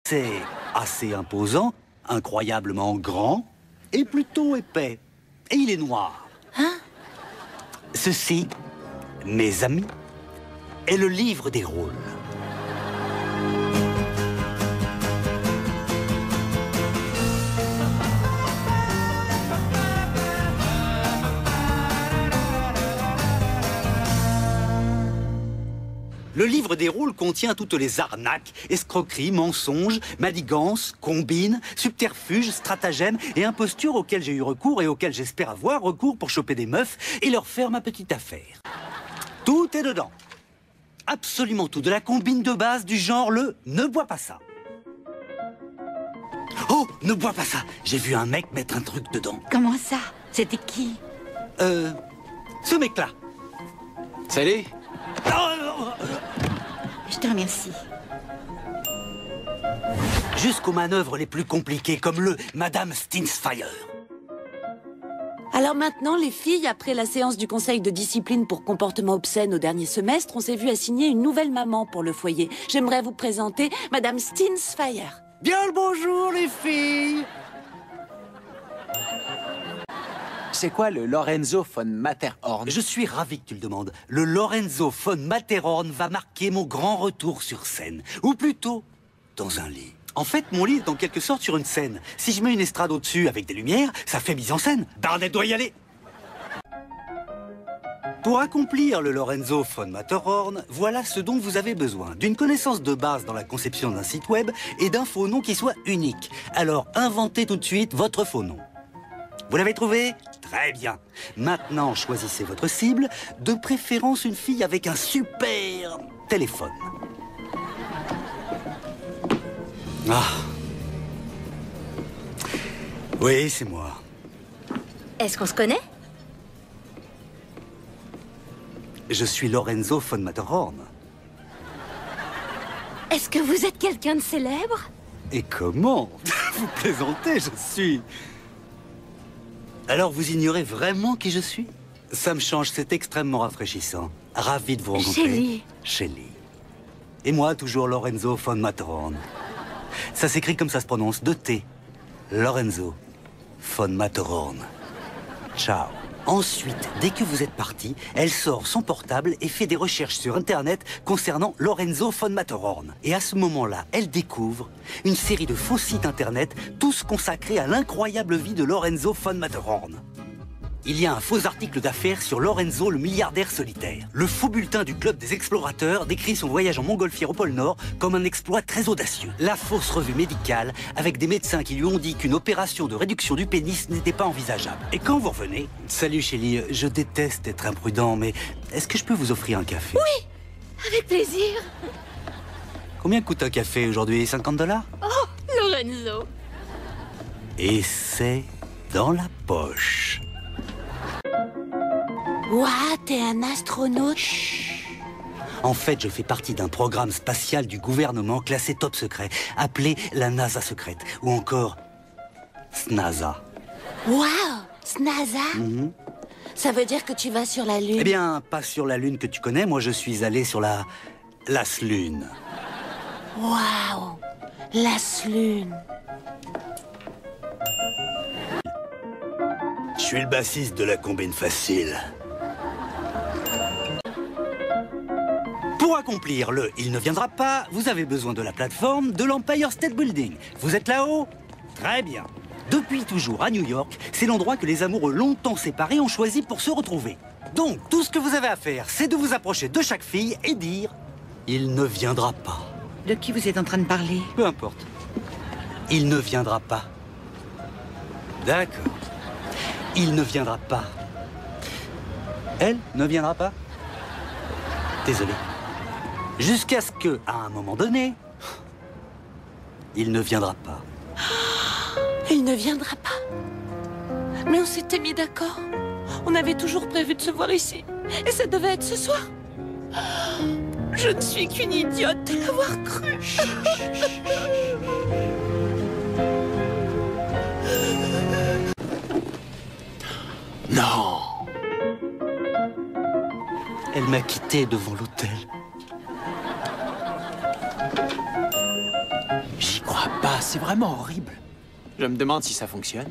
C'est assez imposant, incroyablement grand et plutôt épais. Et il est noir. Hein? Ceci, mes amis, est le livre des rôles. Le livre des rôles contient toutes les arnaques, escroqueries, mensonges, manigances, combines, subterfuges, stratagèmes et impostures auxquels j'ai eu recours et auxquels j'espère avoir recours pour choper des meufs et leur faire ma petite affaire. Tout est dedans. Absolument tout. De la combine de base du genre le « ne bois pas ça ». Oh, ne bois pas ça. J'ai vu un mec mettre un truc dedans. Comment ça? C'était qui? Ce mec-là. Salut. Je te remercie. Jusqu'aux manœuvres les plus compliquées, comme le Madame Stinsfire. Alors maintenant, les filles, après la séance du conseil de discipline pour comportement obscène au dernier semestre, on s'est vu assigner une nouvelle maman pour le foyer. J'aimerais vous présenter Madame Stinsfire. Bien le bonjour, les filles. C'est quoi le Lorenzo von Matterhorn? Je suis ravi que tu le demandes. Le Lorenzo von Matterhorn va marquer mon grand retour sur scène. Ou plutôt, dans un lit. En fait, mon lit est en quelque sorte sur une scène. Si je mets une estrade au-dessus avec des lumières, ça fait mise en scène. Barnett doit y aller. Pour accomplir le Lorenzo von Matterhorn, voilà ce dont vous avez besoin. D'une connaissance de base dans la conception d'un site web et d'un faux nom qui soit unique. Alors, inventez tout de suite votre faux nom. Vous l'avez trouvé? Très bien. Maintenant, choisissez votre cible, de préférence une fille avec un super téléphone. Ah. Oui, c'est moi. Est-ce qu'on se connaît? Je suis Lorenzo von Matterhorn. Est-ce que vous êtes quelqu'un de célèbre? Et comment? Vous plaisantez, je suis... Alors, vous ignorez vraiment qui je suis? Ça me change, c'est extrêmement rafraîchissant. Ravi de vous rencontrer. Shelley. Shelley. Et moi, toujours Lorenzo von Matterhorn. Ça s'écrit comme ça se prononce, 2 T. Lorenzo von Matterhorn. Ciao. Ensuite, dès que vous êtes parti, elle sort son portable et fait des recherches sur Internet concernant Lorenzo von Matterhorn. Et à ce moment-là, elle découvre une série de faux sites Internet, tous consacrés à l'incroyable vie de Lorenzo von Matterhorn. Il y a un faux article d'affaires sur Lorenzo, le milliardaire solitaire. Le faux bulletin du club des explorateurs décrit son voyage en montgolfière au pôle Nord comme un exploit très audacieux. La fausse revue médicale avec des médecins qui lui ont dit qu'une opération de réduction du pénis n'était pas envisageable. Et quand vous revenez... Salut Shelley, je déteste être imprudent, mais est-ce que je peux vous offrir un café? Oui, avec plaisir. Combien coûte un café aujourd'hui? 50 $? Oh, Lorenzo. Et c'est dans la poche. Ouah, t'es un astronaute? Chut. En fait, je fais partie d'un programme spatial du gouvernement classé top secret, appelé la NASA secrète, ou encore SNASA. Waouh, SNASA? Ça veut dire que tu vas sur la Lune? Eh bien, pas sur la Lune que tu connais, moi je suis allé sur la Lune. Waouh, Lune. Je suis le bassiste de la combine facile. Pour accomplir le « il ne viendra pas », vous avez besoin de la plateforme de l'Empire State Building. Vous êtes là-haut? Très bien. Depuis toujours à New York, c'est l'endroit que les amoureux longtemps séparés ont choisi pour se retrouver. Donc, tout ce que vous avez à faire, c'est de vous approcher de chaque fille et dire « il ne viendra pas ». De qui vous êtes en train de parler? Peu importe. Il ne viendra pas. D'accord. Il ne viendra pas. Elle ne viendra pas. Désolé. Jusqu'à ce que, à un moment donné, il ne viendra pas. Il ne viendra pas. Mais on s'était mis d'accord. On avait toujours prévu de se voir ici. Et ça devait être ce soir. Je ne suis qu'une idiote de l'avoir cru. Non. Elle m'a quitté devant l'hôtel. J'y crois Ah, c'est vraiment horrible. Je me demande si ça fonctionne.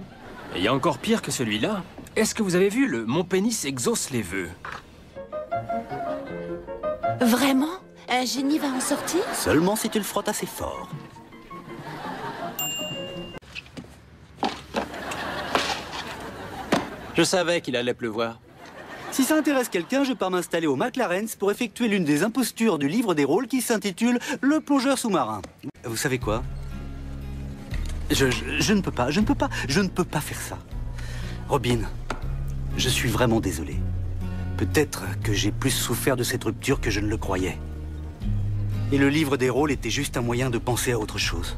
Et il y a encore pire que celui-là. Est-ce que vous avez vu le « Mon pénis exauce les vœux » ? Vraiment? Un génie va en sortir? Seulement si tu le frottes assez fort. Je savais qu'il allait pleuvoir. Si ça intéresse quelqu'un, je pars m'installer au McLaren's pour effectuer l'une des impostures du livre des rôles qui s'intitule « Le plongeur sous-marin ». Vous savez quoi? Je ne peux pas faire ça. Robin, je suis vraiment désolé. Peut-être que j'ai plus souffert de cette rupture que je ne le croyais. Et le livre des rôles était juste un moyen de penser à autre chose.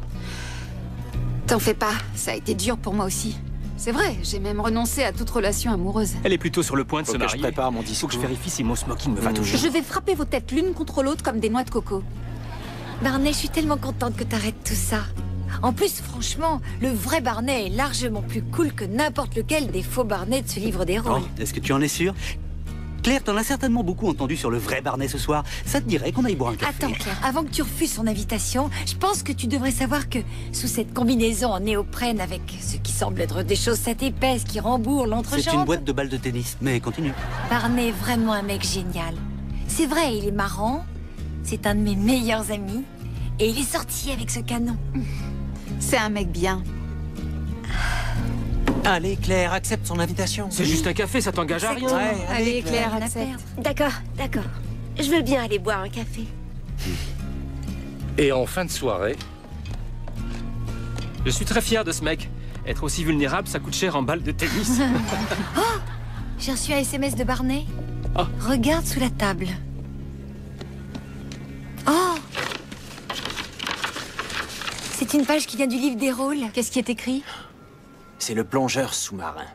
T'en fais pas, ça a été dur pour moi aussi. C'est vrai, j'ai même renoncé à toute relation amoureuse. Elle est plutôt sur le point de Faut se que je marier. prépare mon Faut discours. que je vérifie si mon smoking me va toujours. Je vais frapper vos têtes l'une contre l'autre comme des noix de coco. Barney, je suis tellement contente que t'arrêtes tout ça. En plus, franchement, le vrai Barney est largement plus cool que n'importe lequel des faux Barney de ce livre des rôles. Oh, est-ce que tu en es sûr? Claire, t'en as certainement beaucoup entendu sur le vrai Barney ce soir. Ça te dirait qu'on aille boire un café? Attends, Claire, avant que tu refuses son invitation, je pense que tu devrais savoir que sous cette combinaison en néoprène avec ce qui semble être des chaussettes épaisses qui rembourrent l'entrejambe... C'est une boîte de balles de tennis, mais continue. Barney est vraiment un mec génial. C'est vrai, il est marrant, c'est un de mes meilleurs amis, et il est sorti avec ce canon. C'est un mec bien. Allez, Claire, accepte son invitation. C'est juste un café, ça t'engage à rien. Ouais, Allez, Claire, Rien à accepte. perdre. D'accord, d'accord. Je veux bien aller boire un café. Et en fin de soirée, Je suis très fier de ce mec. Être aussi vulnérable, ça coûte cher en balles de tennis. J'ai reçu un SMS de Barney. Oh. Regarde sous la table. Oh! C'est une page qui vient du livre des rôles. Qu'est-ce qui est écrit? C'est le plongeur sous-marin.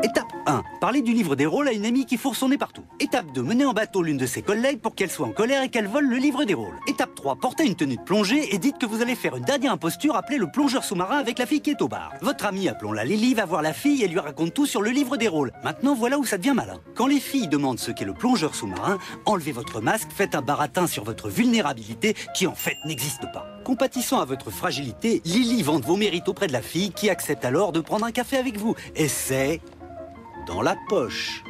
Étape 1. Parler du livre des rôles à une amie qui fourre son nez partout. Étape 2. Mener en bateau l'une de ses collègues pour qu'elle soit en colère et qu'elle vole le livre des rôles. Étape 3. Portez une tenue de plongée et dites que vous allez faire une dernière imposture appelée le plongeur sous-marin avec la fille qui est au bar. Votre amie, appelons-la Lily, va voir la fille et lui raconte tout sur le livre des rôles. Maintenant, voilà où ça devient malin. Quand les filles demandent ce qu'est le plongeur sous-marin, enlevez votre masque, faites un baratin sur votre vulnérabilité qui en fait n'existe pas. Compatissant à votre fragilité, Lily vante vos mérites auprès de la fille qui accepte alors de prendre un café avec vous. Et c'est... dans la poche.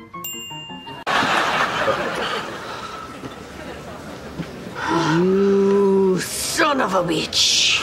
You son of a bitch.